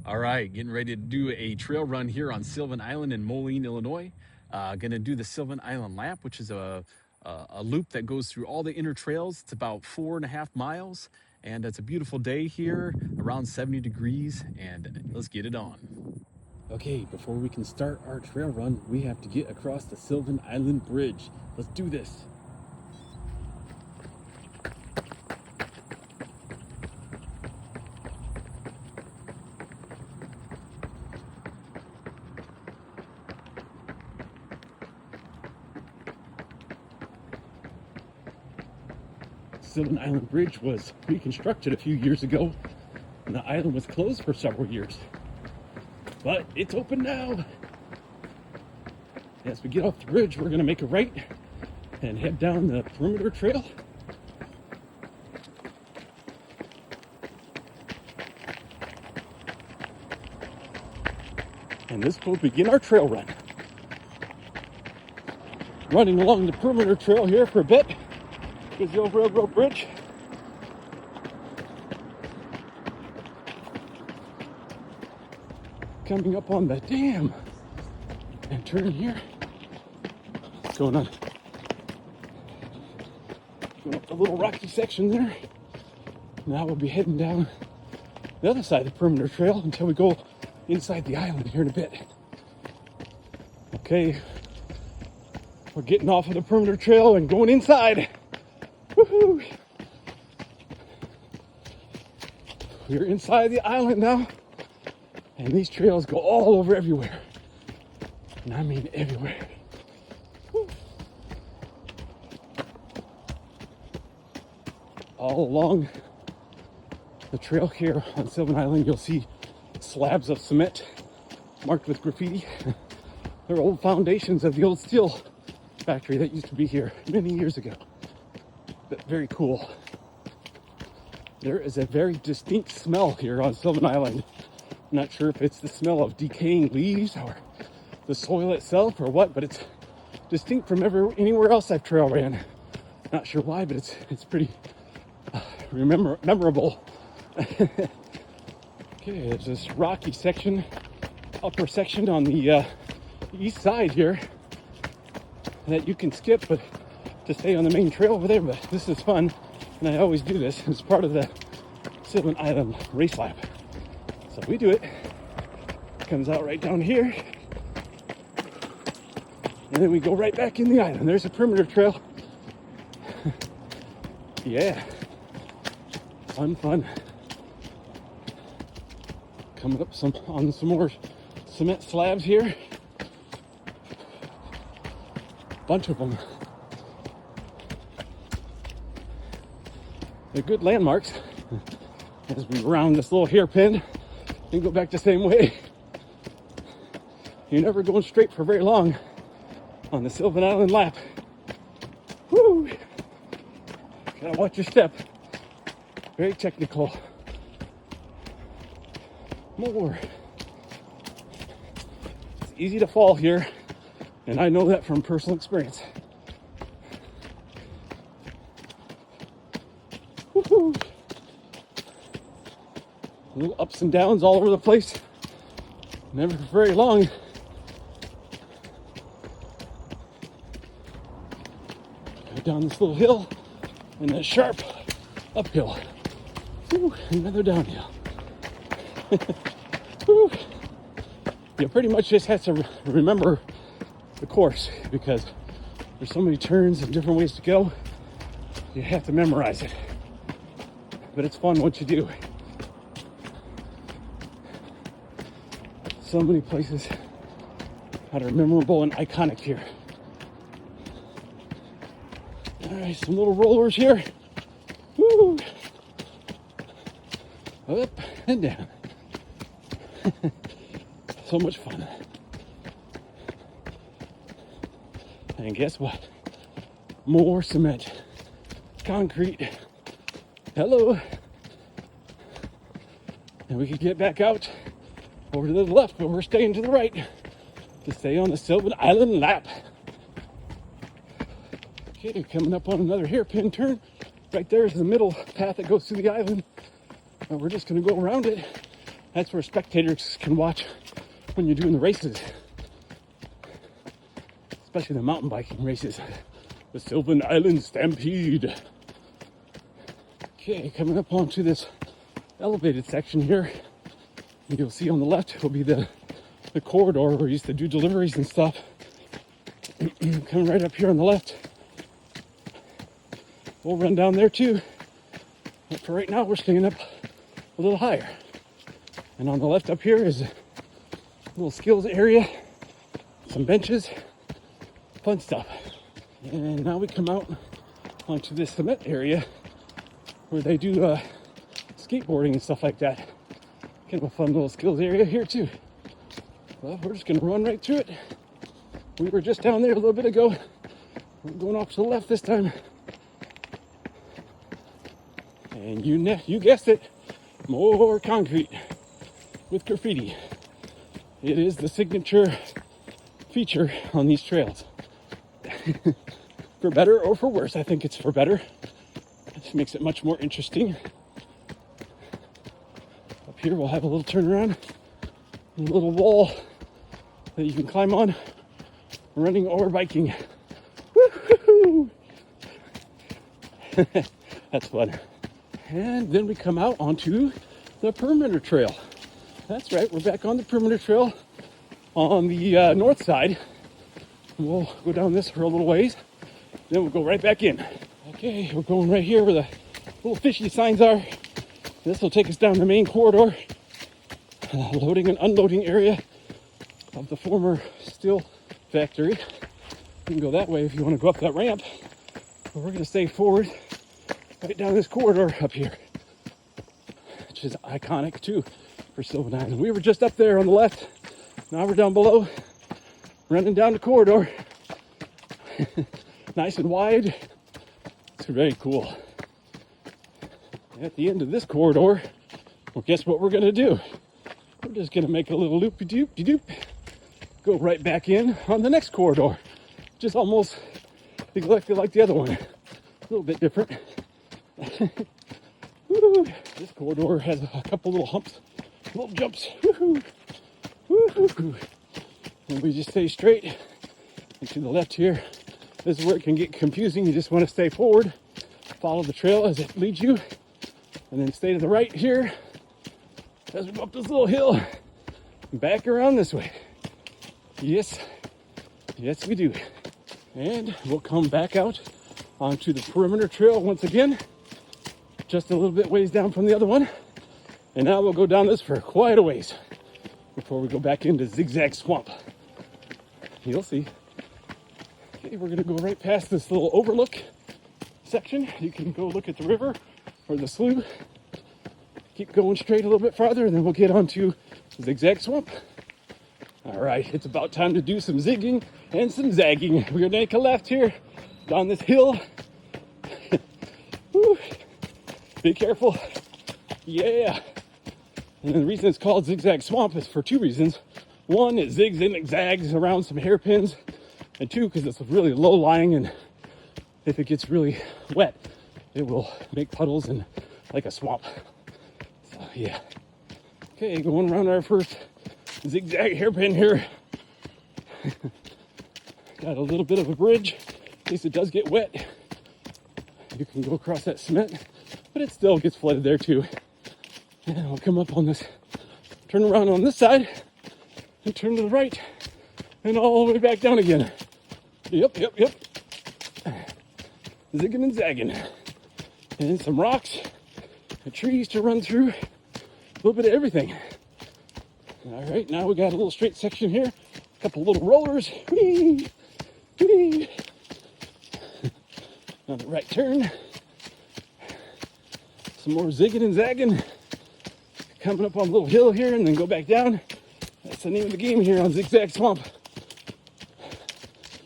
All right, getting ready to do a trail run here on Sylvan Island in Moline, Illinois. Going to do the Sylvan Island Lap, which is a loop that goes through all the inner trails. It's about 4.5 miles, and it's a beautiful day here, around 70 degrees, and let's get it on. Okay, before we can start our trail run, we have to get across the Sylvan Island Bridge. Let's do this. Sylvan Island Bridge was reconstructed a few years ago, and the island was closed for several years. But it's open now. As we get off the bridge, we're going to make a right and head down the perimeter trail. And this will begin our trail run. Running along the perimeter trail here for a bit. Here's the old railroad bridge. Coming up on the dam and turning here. Going up the little rocky section there. Now we'll be heading down the other side of the perimeter trail until we go inside the island here in a bit. Okay, we're getting off of the perimeter trail and going inside. Woohoo! We're inside the island now, and these trails go all over everywhere. And I mean everywhere. Woo. All along the trail here on Sylvan Island, you'll see slabs of cement marked with graffiti. They're old foundations of the old steel factory that used to be here many years ago. But very cool. There is a very distinct smell here on Sylvan Island. I'm not sure if it's the smell of decaying leaves or the soil itself or what, but it's distinct from anywhere else I've trail ran. Not sure why, but it's pretty memorable. Okay, there's this rocky section, upper section on the east side here that you can skip, but to stay on the main trail over there. But this is fun, and I always do this. It's part of the Sylvan Island race lap. So we do it. Comes out right down here, and then we go right back in the island. There's a perimeter trail. Yeah, fun. Coming up on some more cement slabs here. Bunch of them. They're good landmarks as we round this little hairpin and go back the same way. You're never going straight for very long on the Sylvan Island lap. Woo! Gotta watch your step. Very technical. More. It's easy to fall here, and I know that from personal experience. Woo-hoo. Little ups and downs all over the place. Never for very long. Go down this little hill and then sharp uphill. Woo, another downhill. Woo. You pretty much just have to remember the course because there's so many turns and different ways to go. You have to memorize it. But it's fun once you do. So many places that are memorable and iconic here. All right, some little rollers here. Woo! Up and down. So much fun. And guess what? More cement. Concrete. Hello. And we could get back out over to the left, but we're staying to the right to stay on the Sylvan Island lap. Okay, coming up on another hairpin turn. Right there is the middle path that goes through the island. And we're just going to go around it That's where spectators can watch when you're doing the races, especially the mountain biking races. The Sylvan Island Stampede. Okay, coming up onto this elevated section here, you'll see on the left will be the corridor where we used to do deliveries and stuff. Coming right up here on the left. We'll run down there too. But for right now, we're staying up a little higher. And on the left up here is a little skills area, some benches, fun stuff. And now we come out onto this cement area where they do skateboarding and stuff like that. Kind of a fun little skills area here too. Well, we're just gonna run right through it. We were just down there a little bit ago. We're going off to the left this time. And you guessed it, more concrete with graffiti. It is the signature feature on these trails. For better or for worse, I think it's for better. This makes it much more interesting. Up here we'll have a little turnaround, a little wall that you can climb on, running or biking. Woo-hoo-hoo! That's fun. And then we come out onto the perimeter trail. That's right, we're back on the perimeter trail on the north side. We'll go down this for a little ways, then we'll go right back in. Okay, we're going right here where the little fishy signs are. This will take us down the main corridor, loading and unloading area of the former steel factory. You can go that way if you want to go up that ramp, but we're going to stay forward right down this corridor up here, which is iconic too for Sylvan Island. We were just up there on the left, now we're down below, running down the corridor. Nice and wide. It's very cool. At the end of this corridor, well, guess what we're going to do? We're just going to make a little loop-de-doop-de-doop, go right back in on the next corridor, just almost exactly like the other one. A little bit different. This corridor has a couple little humps, little jumps. Woo-hoo. Woo-hoo. And we just stay straight. And to the left here, this is where it can get confusing. You just want to stay forward, follow the trail as it leads you, and then stay to the right here as we go up this little hill and back around this way. Yes, we do. And we'll come back out onto the perimeter trail once again, just a little bit ways down from the other one. And now we'll go down this for quite a ways before we go back into Zigzag Swamp. You'll see. Okay, we're gonna go right past this little overlook section. You can go look at the river or the slough. Keep going straight a little bit farther and then we'll get onto Zigzag Swamp. All right, it's about time to do some zigging and some zagging. We're gonna make a left here down this hill. Woo. Be careful. Yeah. And the reason it's called Zigzag Swamp is for two reasons. One, it zigs and it zags around some hairpins. And two, because it's really low lying, and if it gets really wet, it will make puddles and like a swamp. So yeah. Okay, going around our first zigzag hairpin here. Got a little bit of a bridge in case it does get wet. You can go across that cement, but it still gets flooded there too. And we'll come up on this, turn around on this side, and turn to the right, and all the way back down again. Yep. Zigging and zagging. And some rocks, and trees to run through, a little bit of everything. All right, now we got a little straight section here, a couple little rollers. Whee! Whee! Another right turn. Some more zigging and zagging. Coming up on a little hill here and then go back down. That's the name of the game here on Zigzag Swamp.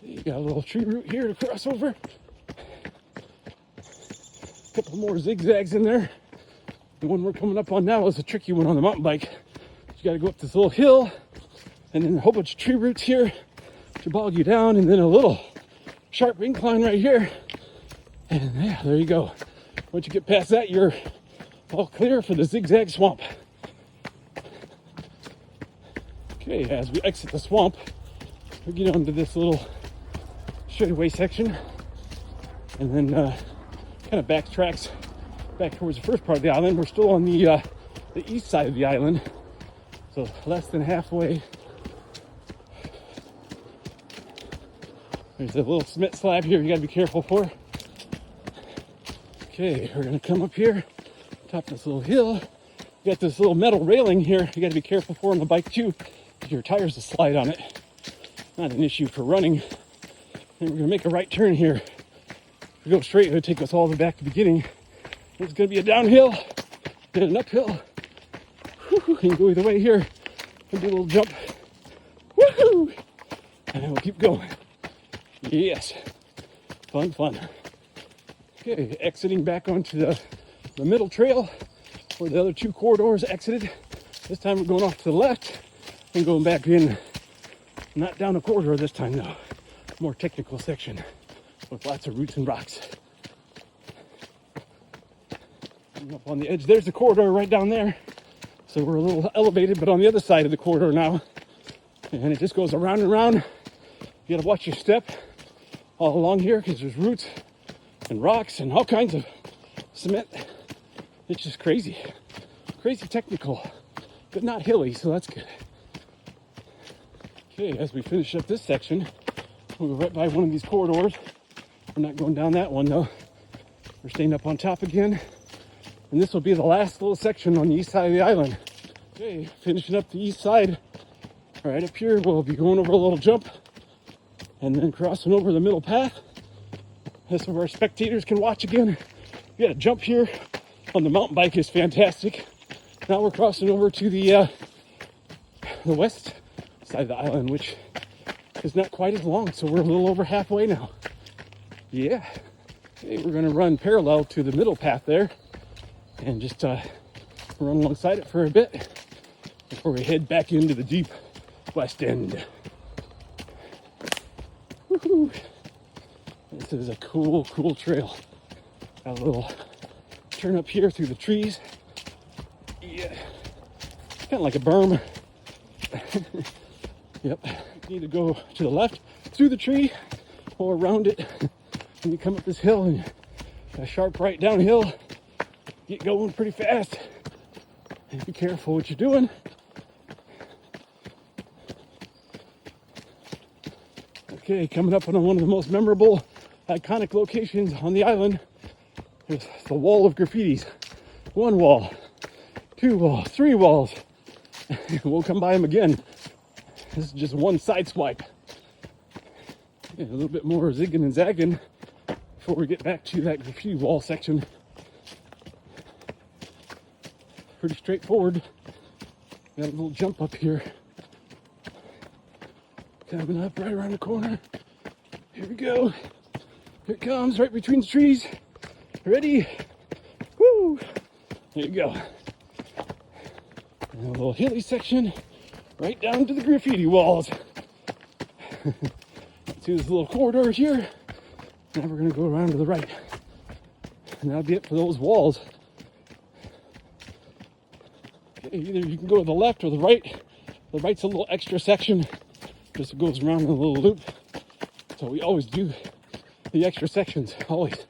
You got a little tree root here to cross over. A couple more zigzags in there. The one we're coming up on now is a tricky one on the mountain bike. You got to go up this little hill and then a whole bunch of tree roots here to bog you down, and then a little sharp incline right here. And yeah, there you go. Once you get past that, you're all clear for the Zigzag Swamp. Okay, as we exit the swamp, we get onto this little straightaway section, and then kind of backtracks back towards the first part of the island. We're still on the east side of the island, so less than halfway. There's a little cement slab here you gotta be careful for. Okay, we're gonna come up here, top of this little hill. You got this little metal railing here you gotta be careful for on the bike too. Your tires will slide on it. Not an issue for running. And we're gonna make a right turn here. If we go straight, it'll take us all the way back to the beginning. It's gonna be a downhill, then an uphill. Woo-hoo. You can go either way here. And do a little jump. Woohoo! And then we'll keep going. Yes. Fun, fun. Okay, exiting back onto the middle trail where the other two corridors exited. This time we're going off to the left and going back in. Not down a corridor this time though. More technical section with lots of roots and rocks. Up on the edge, there's the corridor right down there. So we're a little elevated, but on the other side of the corridor now. And it just goes around and around. You gotta watch your step all along here because there's roots and rocks and all kinds of cement. It's just crazy. Crazy technical, but not hilly, so that's good. Okay, as we finish up this section, we'll go right by one of these corridors. We're not going down that one though. We're staying up on top again. And this will be the last little section on the east side of the island. Okay, finishing up the east side. Right up here, we'll be going over a little jump and then crossing over the middle path. This is where our spectators can watch again. We got a jump here on the mountain bike is fantastic. Now we're crossing over to the west side of the island, which is not quite as long, so we're a little over halfway now. Yeah. Okay, we're gonna run parallel to the middle path there and just run alongside it for a bit before we head back into the deep west end. Woo-hoo. This is a cool trail. Got a little turn up here through the trees. Yeah, kind of like a berm. Yep, you need to go to the left through the tree or around it. And you come up this hill and a sharp right downhill. Get going pretty fast. And be careful what you're doing. Okay, coming up on one of the most memorable, iconic locations on the island is the wall of graffitis. 1 wall, 2 walls, 3 walls. We'll come by them again. This is just one side swipe. Yeah, a little bit more zigging and zagging before we get back to that graffiti wall section. Pretty straightforward. Got a little jump up here. Coming up right around the corner. Here we go. Here it comes, right between the trees. Ready? Woo! There you go. And a little hilly section, right down to the graffiti walls. See this little corridor here. Now we're gonna go around to the right. And that'll be it for those walls. Okay, either you can go to the left or the right. The right's a little extra section. Just goes around in a little loop. So we always do the extra sections, always.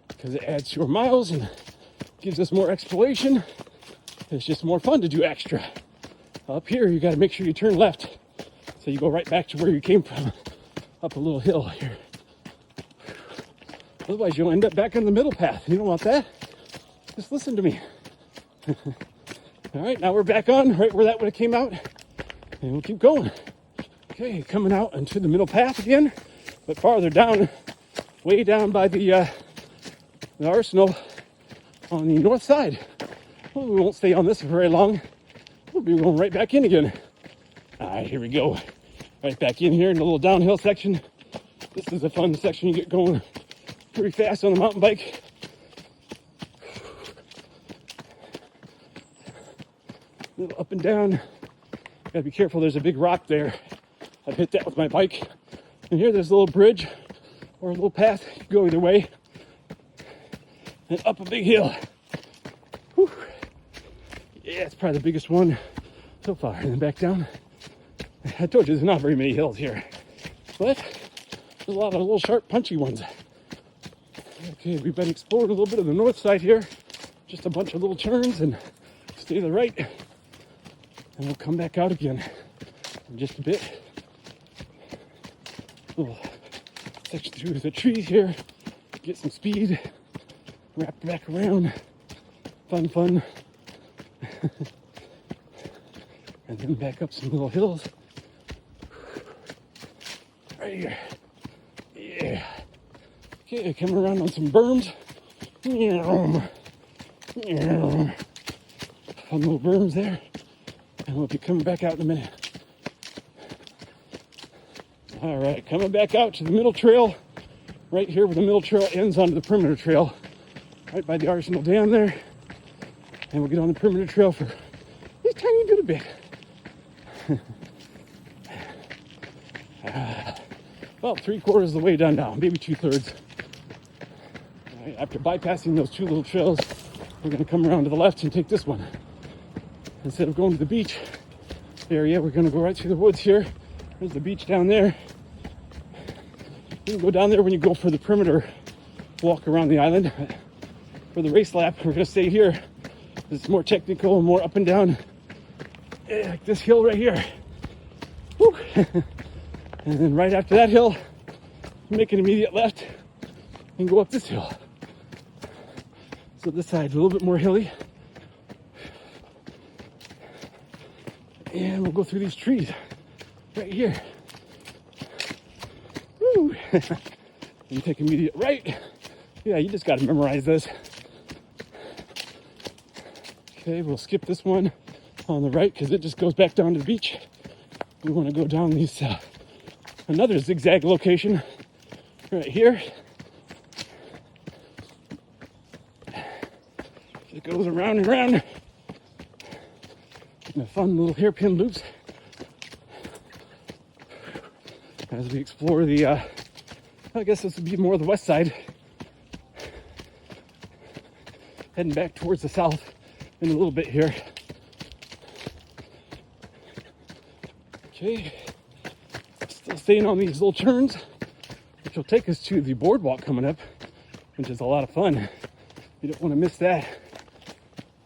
Because it adds to our miles and gives us more exploration. It's just more fun to do extra. Up here, you gotta make sure you turn left. So you go right back to where you came from. Up a little hill here. Otherwise, you'll end up back on the middle path. You don't want that. Just listen to me. All right, now we're back on right where that would have came out. And we'll keep going. Okay, coming out into the middle path again, but farther down, way down by the arsenal on the north side. Well, we won't stay on this for very long. We'll be going right back in again. All right, here we go. Right back in here in the little downhill section. This is a fun section. You get going pretty fast on the mountain bike. A little up and down. Gotta be careful, there's a big rock there. I've hit that with my bike. And here there's a little bridge or a little path. You can go either way. And up a big hill. Whew. Yeah, it's probably the biggest one so far. And then back down. I told you there's not very many hills here, but there's a lot of little sharp, punchy ones. Okay, we've been exploring a little bit of the north side here. Just a bunch of little turns and stay to the right. And we'll come back out again in just a bit. Little section through the trees here. Get some speed. Wrap back around. Fun. And then back up some little hills. Right here. Yeah. Okay, coming around on some berms. Fun little berms there. And we'll be coming back out in a minute. All right, coming back out to the middle trail. Right here where the middle trail ends onto the perimeter trail. Right by the Arsenal Dam there. And we'll get on the perimeter trail for a tiny little bit. About 3/4 of the way done now, maybe 2/3. Right, after bypassing those two little trails, we're going to come around to the left and take this one. Instead of going to the beach area, we're going to go right through the woods here. There's the beach down there. You can go down there when you go for the perimeter walk around the island. For the race lap, we're going to stay here. It's more technical and more up and down. Like this hill right here. Woo. And then right after that hill, make an immediate left and go up this hill. So this side's a little bit more hilly. And we'll go through these trees right here. Woo. You take immediate right. Yeah, you just got to memorize this. Okay, we'll skip this one on the right because it just goes back down to the beach. We want to go down these another zigzag location right here. It goes around and around. And a fun little hairpin loops as we explore the I guess this would be more the west side, heading back towards the south in a little bit here. Okay, still staying on these little turns, which will take us to the boardwalk coming up, which is a lot of fun. You don't want to miss that.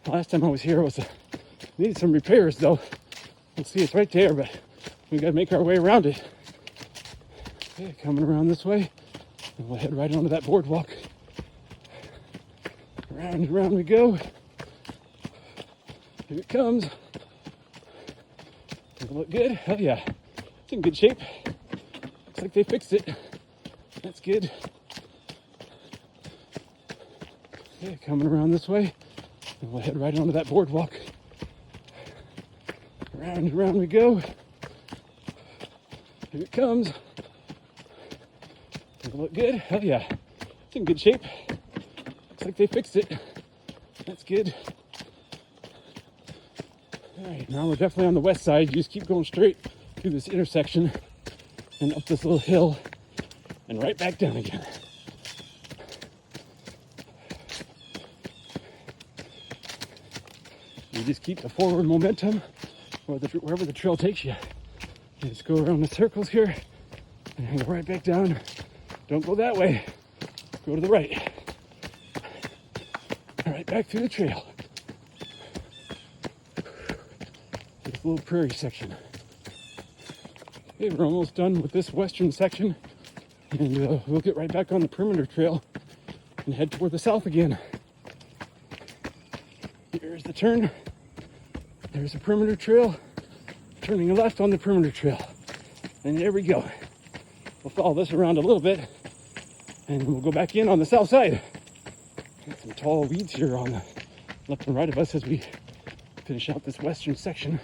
Last time I was here needed some repairs though. You'll see it's right there, but we gotta make our way around it. Okay, coming around this way, and we'll head right onto that boardwalk. Around and around we go. Here it comes. Does it look good? Hell yeah. It's in good shape. Looks like they fixed it. That's good. Okay, coming around this way, and we'll head right onto that boardwalk. Around and around we go. Here it comes. Does it look good? Hell yeah. It's in good shape. Looks like they fixed it. That's good. Alright, now we're definitely on the west side. You just keep going straight through this intersection and up this little hill and right back down again. You just keep the forward momentum wherever the trail takes you. You just go around the circles here and go right back down. Don't go that way. Go to the right. All right, back through the trail. This little prairie section. Okay, we're almost done with this western section, and we'll get right back on the perimeter trail and head toward the south again. Here's the turn. There's the perimeter trail. Turning left on the perimeter trail. And there we go. We'll follow this around a little bit, and we'll go back in on the south side. Got some tall weeds here on the left and right of us as we finish out this western section.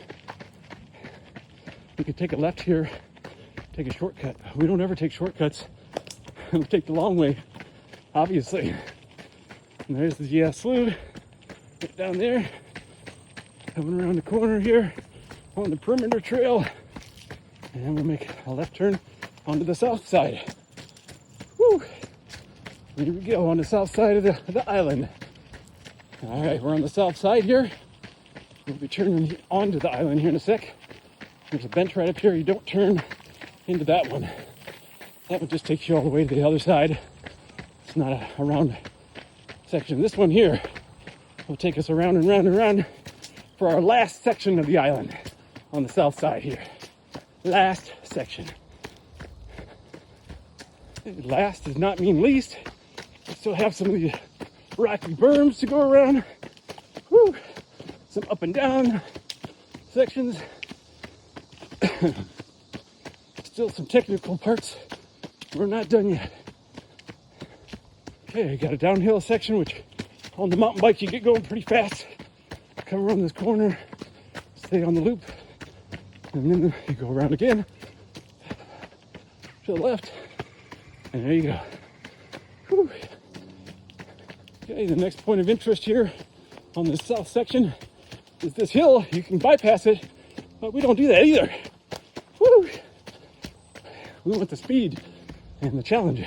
We could take a left here, take a shortcut. We don't ever take shortcuts. We take the long way, obviously. And there's the slough right down there. Coming around the corner here on the perimeter trail. And we'll make a left turn onto the south side. Woo! Here we go, on the south side of the island. All right, we're on the south side here. We'll be turning onto the island here in a sec. There's a bench right up here. You don't turn into that one. That one just takes you all the way to the other side. It's not a round section. This one here will take us around and round and round for our last section of the island on the south side here. Last section. Last does not mean least. We still have some of the rocky berms to go around. Woo. Some up and down sections. Still some technical parts. We're not done yet. Okay, I got a downhill section, which on the mountain bike you get going pretty fast. Come around this corner, stay on the loop, and then you go around again to the left, and there you go. Whew. Okay, the next point of interest here on this south section is this hill. You can bypass it, but we don't do that either. Woo! We want the speed and the challenge.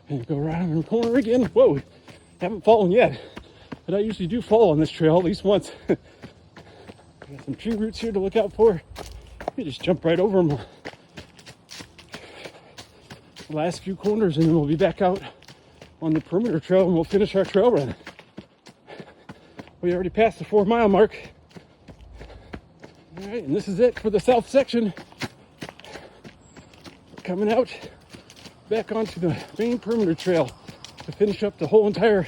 And go around the corner again. Whoa, haven't fallen yet, but I usually do fall on this trail at least once. Got some tree roots here to look out for. You just jump right over them. The last few corners, and then we'll be back out on the perimeter trail, and we'll finish our trail run. We already passed the 4 mile mark. All right, and this is it for the south section. Coming out back onto the main perimeter trail to finish up the whole entire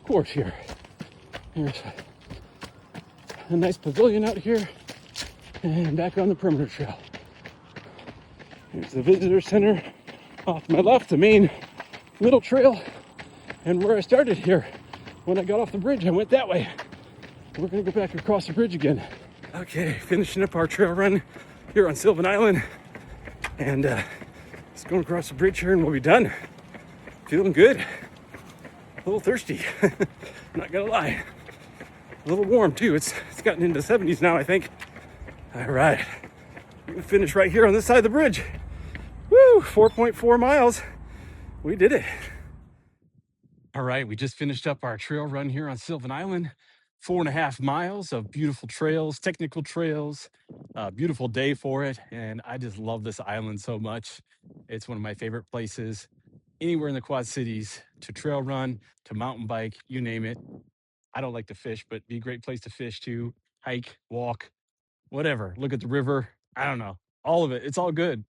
course here. Here's a nice pavilion out here, and back on the perimeter trail. Here's the visitor center off to my left, the main middle trail, and where I started here. When I got off the bridge, I went that way. We're gonna go back across the bridge again. Okay, finishing up our trail run here on Sylvan Island, and just going across the bridge here and we'll be done. Feeling good. A little thirsty, not gonna lie. A little warm too. It's gotten into the 70s now, I think. All right, we'll finish right here on this side of the bridge. Woo, 4.4 miles. We did it. All right, we just finished up our trail run here on Sylvan Island. 4.5 miles of beautiful trails, technical trails, beautiful day for it. And I just love this island so much. It's one of my favorite places anywhere in the Quad Cities to trail run, to mountain bike, you name it. I don't like to fish, but it'd be a great place to fish too, hike, walk, whatever. Look at the river. I don't know. All of it. It's all good.